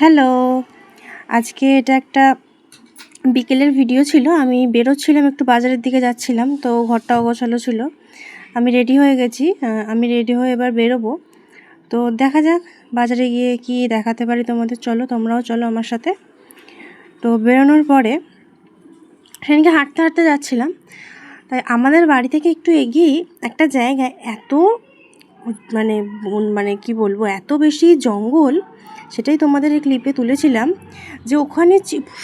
Hello, আজকে এটা একটা বিকেলের ভিডিও ছিল। আমি বেরোচ্ছিলাম, একটু বাজারের দিকে যাচ্ছিলাম, তো ঘরটা অগোছালো ছিল। আমি রেডি হয়ে গেছি, আমি রেডি হয়ে এবার বেরোবো। তো দেখা যাক বাজারে গিয়ে কি দেখাতে পারি তোমাদের। চলো, তোমরাও চলো আমার সাথে। তো বেরোনোর পরে সেদিনকে হাঁটতে হাঁটতে যাচ্ছিলাম, তাই আমাদের বাড়ি থেকে একটু এগিয়েই একটা জায়গায় এত মানে মানে কি বলবো, এত বেশি জঙ্গল, সেটাই তোমাদের এই ক্লিপে তুলেছিলাম যে ওখানে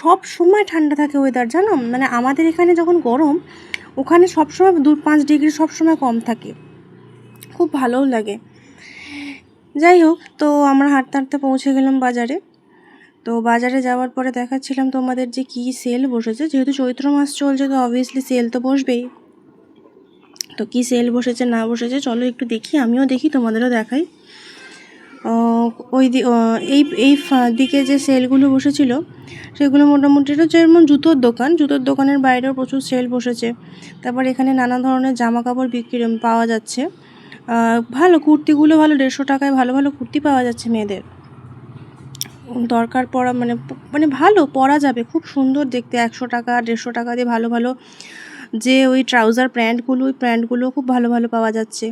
সব সময় ঠান্ডা থাকে ওয়েদার, জানো। মানে আমাদের এখানে যখন গরম, ওখানে সবসময় 2-5 ডিগ্রি সবসময় কম থাকে, খুব ভালোও লাগে। যাই হোক, তো আমরা হাঁটতে হাঁটতে পৌঁছে গেলাম বাজারে। তো বাজারে যাওয়ার পরে দেখাচ্ছিলাম তোমাদের যে কি সেল বসেছে। যেহেতু চৈত্র মাস চলছে, তো অবভিয়াসলি সেল তো বসবেই। তো কি সেল বসেছে না বসেছে চলো একটু দেখি, আমিও দেখি, তোমাদেরও দেখাই। এই এই দিকে যে সেলগুলো বসেছিল সেগুলো মোটামুটি যেমন জুতোর দোকানের বাইরেও প্রচুর সেল বসেছে। তারপর এখানে নানা ধরনের জামা কাপড় বিক্রি পাওয়া যাচ্ছে। ভালো কুর্তিগুলো ভালো, 150 টাকায় ভালো ভালো কুর্তি পাওয়া যাচ্ছে মেয়েদের। দরকার পড়া মানে মানে ভালো পরা যাবে, খুব সুন্দর দেখতে। 100 টাকা 150 টাকা দিয়ে ভালো ভালো যে ওই ট্রাউজার প্যান্টগুলো, ওই প্যান্টগুলো খুব ভালো ভালো পাওয়া যাচ্ছে।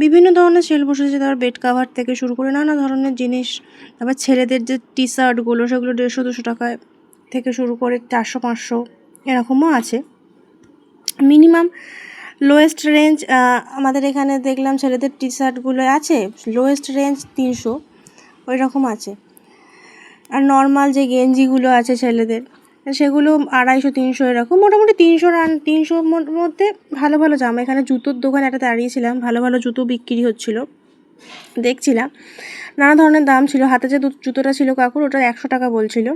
বিভিন্ন ধরনের সেল বসেছে, তারপর বেড কাভার থেকে শুরু করে নানা ধরনের জিনিস। তারপর ছেলেদের যে টি শার্টগুলো, সেগুলো 150-200 টাকায় থেকে শুরু করে 400-500 এরকমও আছে। মিনিমাম লোয়েস্ট রেঞ্জ আমাদের এখানে দেখলাম ছেলেদের টি শার্টগুলো আছে লোয়েস্ট রেঞ্জ 300 ওই রকম আছে। আর নর্মাল যে গেঞ্জিগুলো আছে ছেলেদের, সেগুলো 250-300 এরকম। মোটামুটি 300-300 মধ্যে ভালো ভালো জামা। এখানে জুতোর দোকান একটা দাঁড়িয়েছিলাম, ভালো ভালো জুতো বিক্রি হচ্ছিলো, দেখছিলাম। নানা ধরনের দাম ছিল। হাতে যে জুতোটা ছিল কাকুর, ওটা 100 টাকা বলছিল।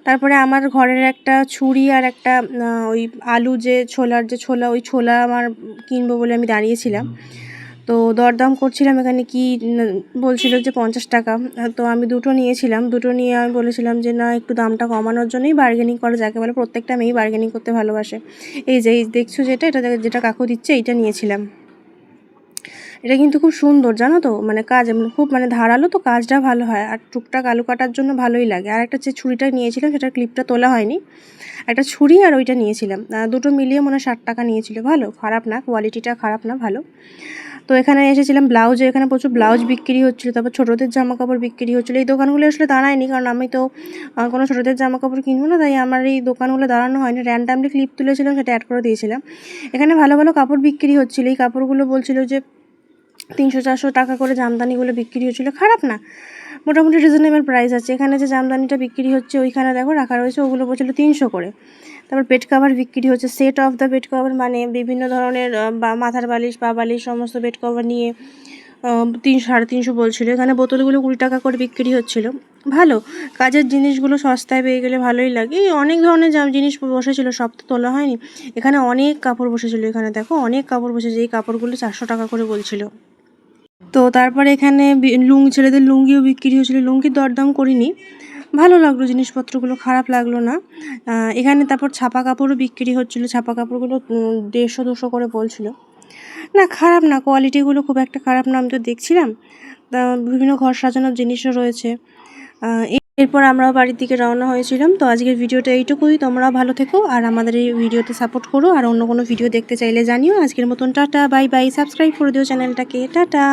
তারপরে আমার ঘরের একটা ছুরি আর একটা ওই আলু যে ছোলা, ওই ছোলা আমার কিনবো বলে আমি দাঁড়িয়েছিলাম। তো দরদাম করছিলাম, এখানে কি বলছিল যে 50 টাকা। তো আমি দুটো নিয়েছিলাম। দুটো নিয়ে আমি বলেছিলাম যে না, একটু দামটা কমানোর জন্যই বার্গেনিং করা যাকে বলে। প্রত্যেকটা মেয়েই বার্গেনিং করতে ভালোবাসে। এই যে দেখছো যেটা কাকু দিচ্ছে, এইটা নিয়েছিলাম। এটা কিন্তু খুব সুন্দর, জানো তো। মানে কাজ খুব ধারালো, তো কাজটা ভালো হয়, আর টুকটাক আলু কাটার জন্য ভালোই লাগে। আর একটা যে ছুরিটা নিয়েছিলাম, সেটার ক্লিপটা তোলা হয়নি। একটা ছুরি আর ওইটা নিয়েছিলাম, দুটো মিলিয়ে মনে হয় 60 টাকা নিয়েছিল। ভালো, খারাপ না, কোয়ালিটিটা খারাপ না, ভালো। তো এখানে এসেছিলাম ব্লাউজে, এখানে প্রচুর ব্লাউজ বিক্রি হচ্ছিলো। তারপর ছোটোদের জামা কাপড় বিক্রি হচ্ছিলো। এই দোকানগুলো আসলে দাঁড়ায়নি, কারণ আমি তো কোনো ছোটোদের জামা কাপড় কিনবো না, তাই আমার এই দোকানগুলো দাঁড়ানো হয়নি। র্যান্ডামলি ক্লিপ তুলেছিলাম, সেটা অ্যাড করে দিয়েছিলাম। এখানে ভালো ভালো কাপড় বিক্রি হচ্ছিলো। এই কাপড়গুলো বলছিল যে 300-400 টাকা করে জামদানিগুলো বিক্রি হচ্ছিলো। খারাপ না, মোটামুটি রিজনেবল প্রাইস আছে। এখানে যে জামদানিটা বিক্রি হচ্ছে ওইখানে দেখো রাখা রয়েছে, ওগুলো বলছিল 300 করে। তারপর বেড কাভার বিক্রি হচ্ছে, set of the bed cover, মানে বিভিন্ন ধরনের মাথার বালিশ, পা বালিশ, সমস্ত বেড কভার নিয়ে 300-350 বলছিল। এখানে বোতলগুলো 20 টাকা করে বিক্রি হচ্ছিল। ভালো, কাজের জিনিসগুলো সস্তায় পেয়ে গেলে ভালোই লাগে। অনেক ধরনের জিনিস বসেছিল, সব তো তোলা হয়নি। এখানে অনেক কাপড় বসেছিল, এখানে দেখো অনেক কাপড় বসেছে। এই কাপড়গুলো 400 টাকা করে বলছিল। তো তারপরে এখানে ছেলেদের লুঙ্গিও বিক্রি হয়েছিল। লুঙ্গির দরদাম করিনি, ভালো লাগলো জিনিসপত্রগুলো, খারাপ লাগলো না। এখানে তারপর ছাপা কাপড়ও বিক্রি হচ্ছিলো। ছাপা কাপড়গুলো 150-200 করে বলছিল। না, খারাপ না, কোয়ালিটিগুলো খুব একটা খারাপ না, আমি তো দেখছিলাম। বিভিন্ন ঘর সাজানোর জিনিসও রয়েছে। এরপর আমরাও বাড়ির দিকে রওনা হয়েছিলাম। তো আজকের ভিডিওটা এইটুকুই। তোমরাও ভালো থেকো আর আমাদের এই ভিডিওতে সাপোর্ট করো। আর অন্য কোনো ভিডিও দেখতে চাইলে জানিও। আজকের মতন টাটা, বাই বাই। সাবস্ক্রাইব করে দিও চ্যানেলটাকে। টাটা।